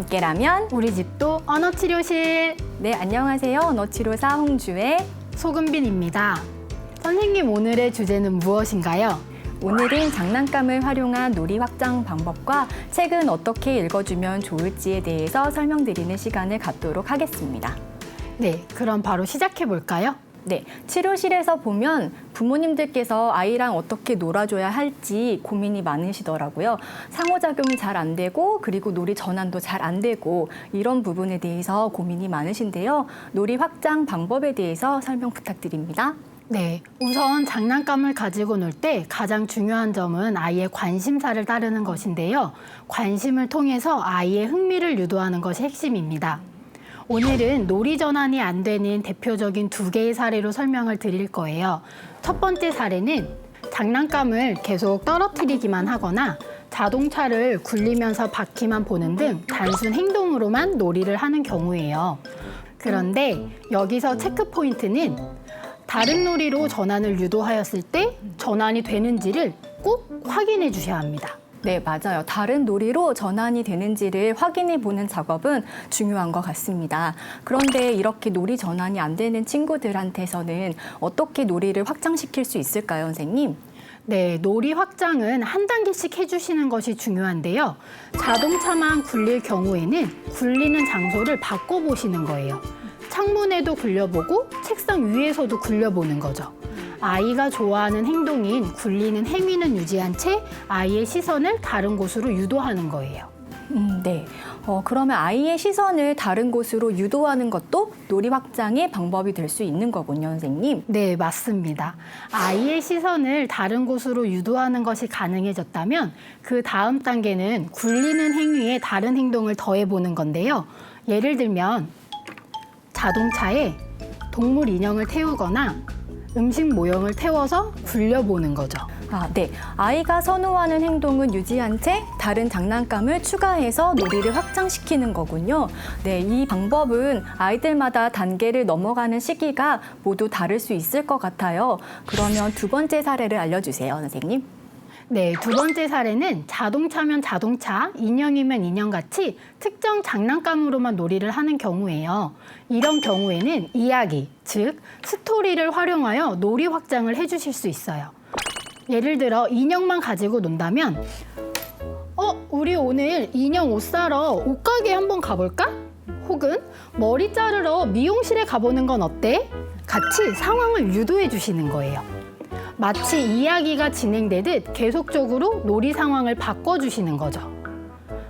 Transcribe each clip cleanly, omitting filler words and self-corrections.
함께라면 우리 집도 언어치료실. 네, 안녕하세요. 언어치료사 홍주의 소금빈입니다. 선생님, 오늘의 주제는 무엇인가요? 오늘은 장난감을 활용한 놀이 확장 방법과 책은 어떻게 읽어주면 좋을지에 대해서 설명드리는 시간을 갖도록 하겠습니다. 네, 그럼 바로 시작해 볼까요? 네, 치료실에서 보면 부모님들께서 아이랑 어떻게 놀아줘야 할지 고민이 많으시더라고요. 상호작용이 잘 안 되고 그리고 놀이 전환도 잘 안 되고 이런 부분에 대해서 고민이 많으신데요. 놀이 확장 방법에 대해서 설명 부탁드립니다. 네, 우선 장난감을 가지고 놀 때 가장 중요한 점은 아이의 관심사를 따르는 것인데요. 관심을 통해서 아이의 흥미를 유도하는 것이 핵심입니다. 오늘은 놀이 전환이 안 되는 대표적인 2개의 사례로 설명을 드릴 거예요. 첫 번째 사례는 장난감을 계속 떨어뜨리기만 하거나 자동차를 굴리면서 바퀴만 보는 등 단순 행동으로만 놀이를 하는 경우예요. 그런데 여기서 체크 포인트는 다른 놀이로 전환을 유도하였을 때 전환이 되는지를 꼭 확인해 주셔야 합니다. 네, 맞아요. 다른 놀이로 전환이 되는지를 확인해 보는 작업은 중요한 것 같습니다. 그런데 이렇게 놀이 전환이 안 되는 친구들한테서는 어떻게 놀이를 확장시킬 수 있을까요, 선생님? 네, 놀이 확장은 한 단계씩 해주시는 것이 중요한데요. 자동차만 굴릴 경우에는 굴리는 장소를 바꿔보시는 거예요. 창문에도 굴려보고 책상 위에서도 굴려보는 거죠. 아이가 좋아하는 행동인 굴리는 행위는 유지한 채 아이의 시선을 다른 곳으로 유도하는 거예요. 네. 그러면 아이의 시선을 다른 곳으로 유도하는 것도 놀이 확장의 방법이 될 수 있는 거군요, 선생님. 네, 맞습니다. 아이의 시선을 다른 곳으로 유도하는 것이 가능해졌다면 그 다음 단계는 굴리는 행위에 다른 행동을 더해보는 건데요. 예를 들면 자동차에 동물 인형을 태우거나 음식 모형을 태워서 굴려보는 거죠. 네. 아이가 선호하는 행동은 유지한 채 다른 장난감을 추가해서 놀이를 확장시키는 거군요. 네, 이 방법은 아이들마다 단계를 넘어가는 시기가 모두 다를 수 있을 것 같아요. 그러면 2번째 사례를 알려주세요, 선생님. 네, 2번째 사례는 자동차면 자동차, 인형이면 인형같이 특정 장난감으로만 놀이를 하는 경우예요. 이런 경우에는 이야기, 즉 스토리를 활용하여 놀이 확장을 해주실 수 있어요. 예를 들어 인형만 가지고 논다면 우리 오늘 인형 옷 사러 옷가게 한번 가볼까? 혹은 머리 자르러 미용실에 가보는 건 어때? 같이 상황을 유도해 주시는 거예요. 마치 이야기가 진행되듯 계속적으로 놀이 상황을 바꿔주시는 거죠.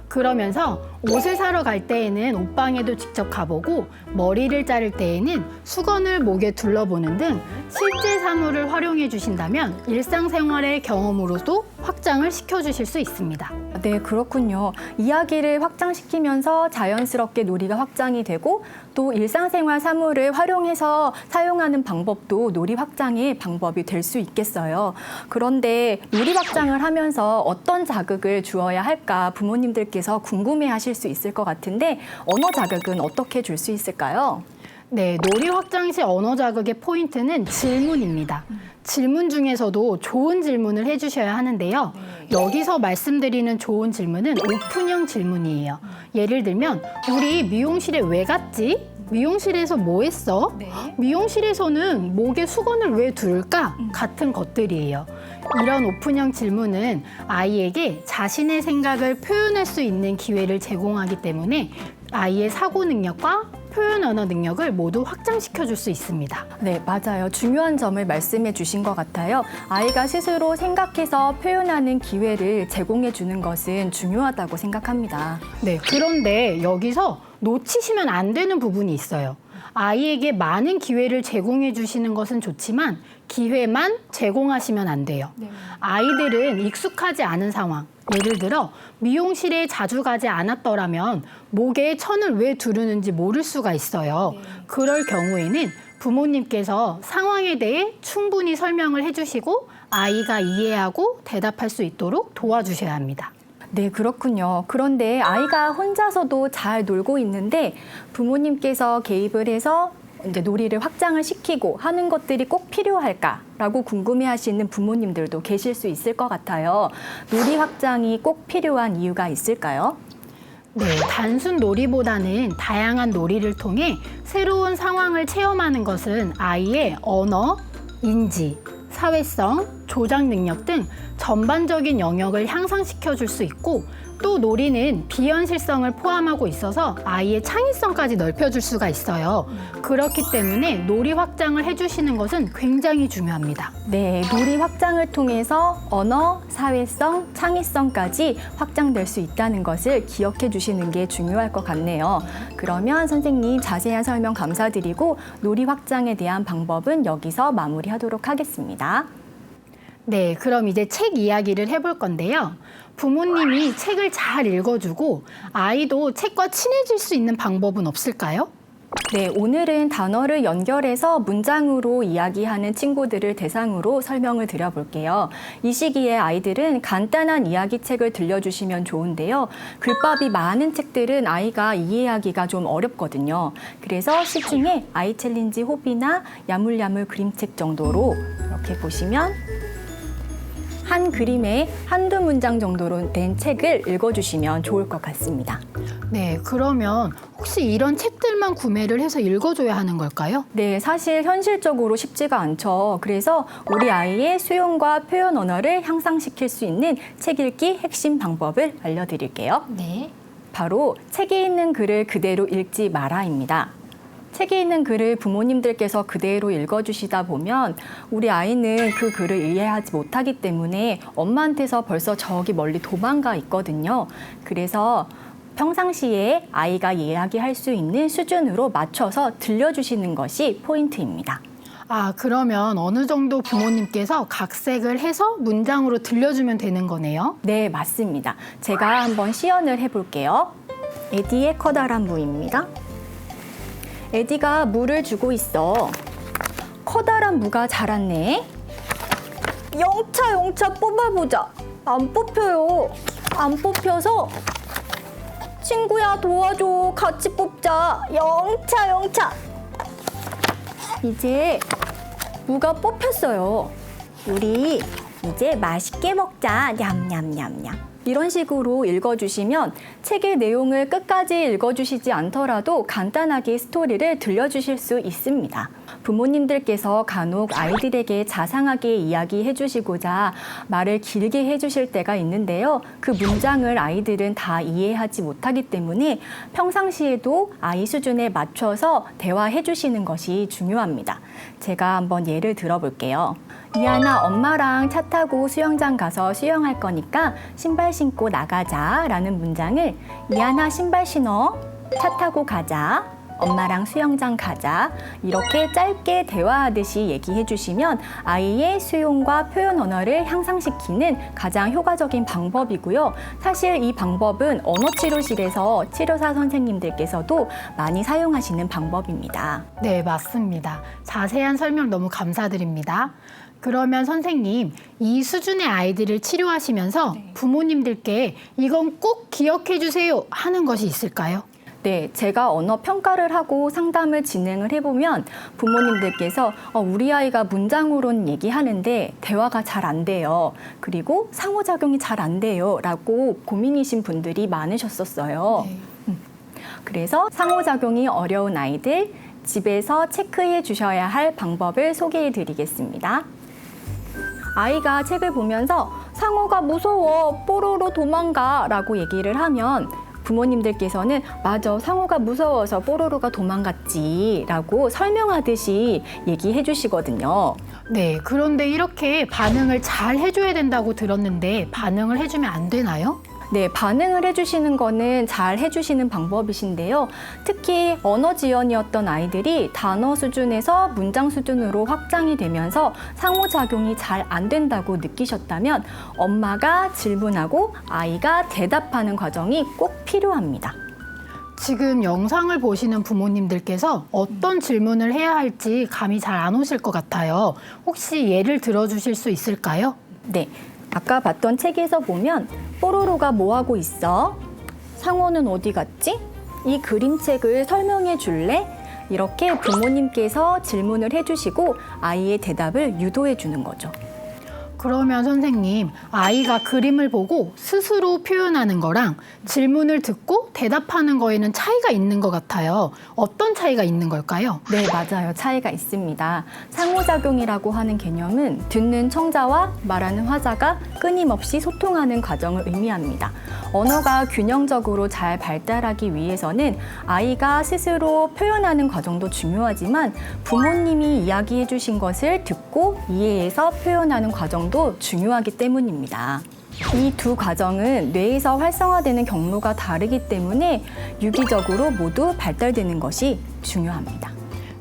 그러면서 옷을 사러 갈 때에는 옷방에도 직접 가보고 머리를 자를 때에는 수건을 목에 둘러보는 등 실제 사물을 활용해 주신다면 일상생활의 경험으로도 확장을 시켜주실 수 있습니다. 네, 그렇군요. 이야기를 확장시키면서 자연스럽게 놀이가 확장이 되고 또 일상생활 사물을 활용해서 사용하는 방법도 놀이 확장의 방법이 될 수 있겠어요. 그런데 놀이 확장을 하면서 어떤 자극을 주어야 할까 부모님들께서 궁금해하실 수 있을 것 같은데 언어 자극은 어떻게 줄 수 있을까요? 네, 놀이 확장 시 언어 자극의 포인트는 질문입니다. 질문 중에서도 좋은 질문을 해주셔야 하는데요. 여기서 말씀드리는 좋은 질문은 오픈형 질문이에요. 예를 들면 우리 미용실에 왜 갔지? 미용실에서 뭐 했어? 미용실에서는 목에 수건을 왜 둘까? 같은 것들이에요. 이런 오픈형 질문은 아이에게 자신의 생각을 표현할 수 있는 기회를 제공하기 때문에 아이의 사고 능력과 표현 언어 능력을 모두 확장시켜 줄 수 있습니다. 네, 맞아요. 중요한 점을 말씀해 주신 것 같아요. 아이가 스스로 생각해서 표현하는 기회를 제공해 주는 것은 중요하다고 생각합니다. 네, 그런데 여기서 놓치시면 안 되는 부분이 있어요. 아이에게 많은 기회를 제공해 주시는 것은 좋지만 기회만 제공하시면 안 돼요. 아이들은 익숙하지 않은 상황, 예를 들어 미용실에 자주 가지 않았더라면 목에 천을 왜 두르는지 모를 수가 있어요. 그럴 경우에는 부모님께서 상황에 대해 충분히 설명을 해주시고 아이가 이해하고 대답할 수 있도록 도와주셔야 합니다. 네, 그렇군요. 그런데 아이가 혼자서도 잘 놀고 있는데 부모님께서 개입을 해서 이제 놀이를 확장을 시키고 하는 것들이 꼭 필요할까라고 궁금해하시는 부모님들도 계실 수 있을 것 같아요. 놀이 확장이 꼭 필요한 이유가 있을까요? 네, 단순 놀이보다는 다양한 놀이를 통해 새로운 상황을 체험하는 것은 아이의 언어, 인지, 사회성, 조작 능력 등 전반적인 영역을 향상시켜 줄 수 있고 또 놀이는 비현실성을 포함하고 있어서 아이의 창의성까지 넓혀줄 수가 있어요. 그렇기 때문에 놀이 확장을 해주시는 것은 굉장히 중요합니다. 네, 놀이 확장을 통해서 언어, 사회성, 창의성까지 확장될 수 있다는 것을 기억해 주시는 게 중요할 것 같네요. 그러면 선생님 자세한 설명 감사드리고 놀이 확장에 대한 방법은 여기서 마무리하도록 하겠습니다. 네, 그럼 이제 책 이야기를 해볼 건데요. 부모님이 책을 잘 읽어주고 아이도 책과 친해질 수 있는 방법은 없을까요? 네, 오늘은 단어를 연결해서 문장으로 이야기하는 친구들을 대상으로 설명을 드려볼게요. 이 시기에 아이들은 간단한 이야기책을 들려주시면 좋은데요. 글밥이 많은 책들은 아이가 이해하기가 좀 어렵거든요. 그래서 시중에 아이 챌린지 호비나 야물야물 그림책 정도로 이렇게 보시면 한 그림에 한두 문장 정도로 된 책을 읽어주시면 좋을 것 같습니다. 네, 그러면 혹시 이런 책들만 구매를 해서 읽어줘야 하는 걸까요? 네, 사실 현실적으로 쉽지가 않죠. 그래서 우리 아이의 수용과 표현 언어를 향상시킬 수 있는 책 읽기 핵심 방법을 알려드릴게요. 네. 바로 책에 있는 글을 그대로 읽지 마라입니다. 책에 있는 글을 부모님들께서 그대로 읽어주시다 보면 우리 아이는 그 글을 이해하지 못하기 때문에 엄마한테서 벌써 저기 멀리 도망가 있거든요. 그래서 평상시에 아이가 이야기할 수 있는 수준으로 맞춰서 들려주시는 것이 포인트입니다. 아, 그러면 어느 정도 부모님께서 각색을 해서 문장으로 들려주면 되는 거네요? 네, 맞습니다. 제가 한번 시연을 해볼게요. 에디의 커다란 무입니다. 에디가 무를 주고 있어. 커다란 무가 자랐네. 영차 뽑아보자. 안 뽑혀요. 안 뽑혀서 친구야 도와줘. 같이 뽑자. 영차. 이제 무가 뽑혔어요. 우리 이제 맛있게 먹자. 냠냠냠냠. 이런 식으로 읽어주시면 책의 내용을 끝까지 읽어주시지 않더라도 간단하게 스토리를 들려주실 수 있습니다. 부모님들께서 간혹 아이들에게 자상하게 이야기해 주시고자 말을 길게 해주실 때가 있는데요. 그 문장을 아이들은 다 이해하지 못하기 때문에 평상시에도 아이 수준에 맞춰서 대화해 주시는 것이 중요합니다. 제가 한번 예를 들어볼게요. 이하나, 엄마랑 차 타고 수영장 가서 수영할 거니까 신발 신고 나가자 라는 문장을 이하나 신발 신어, 차 타고 가자, 엄마랑 수영장 가자 이렇게 짧게 대화하듯이 얘기해 주시면 아이의 수용과 표현 언어를 향상시키는 가장 효과적인 방법이고요. 사실 이 방법은 언어치료실에서 치료사 선생님들께서도 많이 사용하시는 방법입니다. 네, 맞습니다. 자세한 설명 너무 감사드립니다. 그러면 선생님, 이 수준의 아이들을 치료하시면서 부모님들께 이건 꼭 기억해 주세요 하는 것이 있을까요? 네, 제가 언어 평가를 하고 상담을 진행을 해보면 부모님들께서 우리 아이가 문장으로는 얘기하는데 대화가 잘 안 돼요. 그리고 상호작용이 잘 안 돼요. 라고 고민이신 분들이 많으셨었어요. 네. 그래서 상호작용이 어려운 아이들, 집에서 체크해 주셔야 할 방법을 소개해 드리겠습니다. 아이가 책을 보면서 상어가 무서워, 뽀로로 도망가 라고 얘기를 하면 부모님들께서는 맞아, 상어가 무서워서 뽀로로가 도망갔지 라고 설명하듯이 얘기해 주시거든요. 네, 그런데 이렇게 반응을 잘 해줘야 된다고 들었는데 반응을 해주면 안 되나요? 네, 반응을 해주시는 거는 잘 해주시는 방법이신데요. 특히 언어 지연이었던 아이들이 단어 수준에서 문장 수준으로 확장이 되면서 상호작용이 잘 안 된다고 느끼셨다면 엄마가 질문하고 아이가 대답하는 과정이 꼭 필요합니다. 지금 영상을 보시는 부모님들께서 어떤 질문을 해야 할지 감이 잘 안 오실 것 같아요. 혹시 예를 들어주실 수 있을까요? 네, 아까 봤던 책에서 보면 뽀로로가 뭐 하고 있어? 상어는 어디 갔지? 이 그림책을 설명해 줄래? 이렇게 부모님께서 질문을 해주시고 아이의 대답을 유도해 주는 거죠. 그러면 선생님, 아이가 그림을 보고 스스로 표현하는 거랑 질문을 듣고 대답하는 거에는 차이가 있는 것 같아요. 어떤 차이가 있는 걸까요? 네, 맞아요. 차이가 있습니다. 상호작용이라고 하는 개념은 듣는 청자와 말하는 화자가 끊임없이 소통하는 과정을 의미합니다. 언어가 균형적으로 잘 발달하기 위해서는 아이가 스스로 표현하는 과정도 중요하지만 부모님이 이야기해 주신 것을 듣고 이해해서 표현하는 과정도 중요하기 때문입니다. 이 두 과정은 뇌에서 활성화되는 경로가 다르기 때문에 유기적으로 모두 발달되는 것이 중요합니다.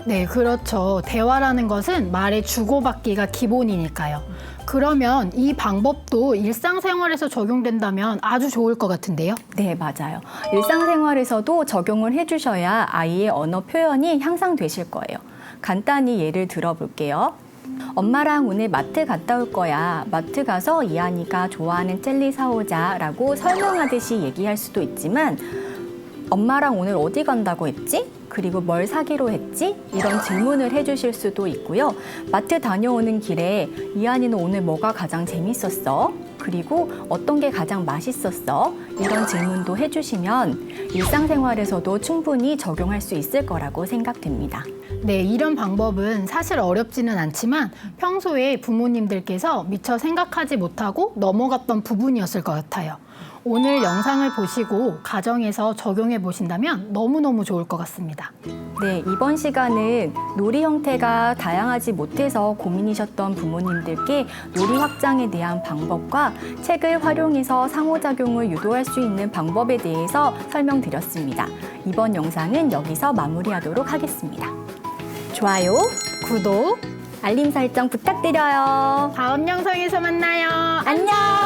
네, 그렇죠. 대화라는 것은 말의 주고받기가 기본이니까요. 그러면 이 방법도 일상생활에서 적용된다면 아주 좋을 것 같은데요? 네, 맞아요. 일상생활에서도 적용을 해주셔야 아이의 언어 표현이 향상되실 거예요. 간단히 예를 들어볼게요. 엄마랑 오늘 마트 갔다 올 거야. 마트 가서 이한이가 좋아하는 젤리 사오자 라고 설명하듯이 얘기할 수도 있지만 엄마랑 오늘 어디 간다고 했지? 그리고 뭘 사기로 했지? 이런 질문을 해주실 수도 있고요. 마트 다녀오는 길에 이한이는 오늘 뭐가 가장 재밌었어? 그리고 어떤 게 가장 맛있었어? 이런 질문도 해주시면 일상생활에서도 충분히 적용할 수 있을 거라고 생각됩니다. 네, 이런 방법은 사실 어렵지는 않지만 평소에 부모님들께서 미처 생각하지 못하고 넘어갔던 부분이었을 것 같아요. 오늘 영상을 보시고 가정에서 적용해 보신다면 너무너무 좋을 것 같습니다. 네, 이번 시간은 놀이 형태가 다양하지 못해서 고민이셨던 부모님들께 놀이 확장에 대한 방법과 책을 활용해서 상호작용을 유도할 수 있는 방법에 대해서 설명드렸습니다. 이번 영상은 여기서 마무리하도록 하겠습니다. 좋아요, 구독, 알림 설정 부탁드려요. 다음 영상에서 만나요. 안녕!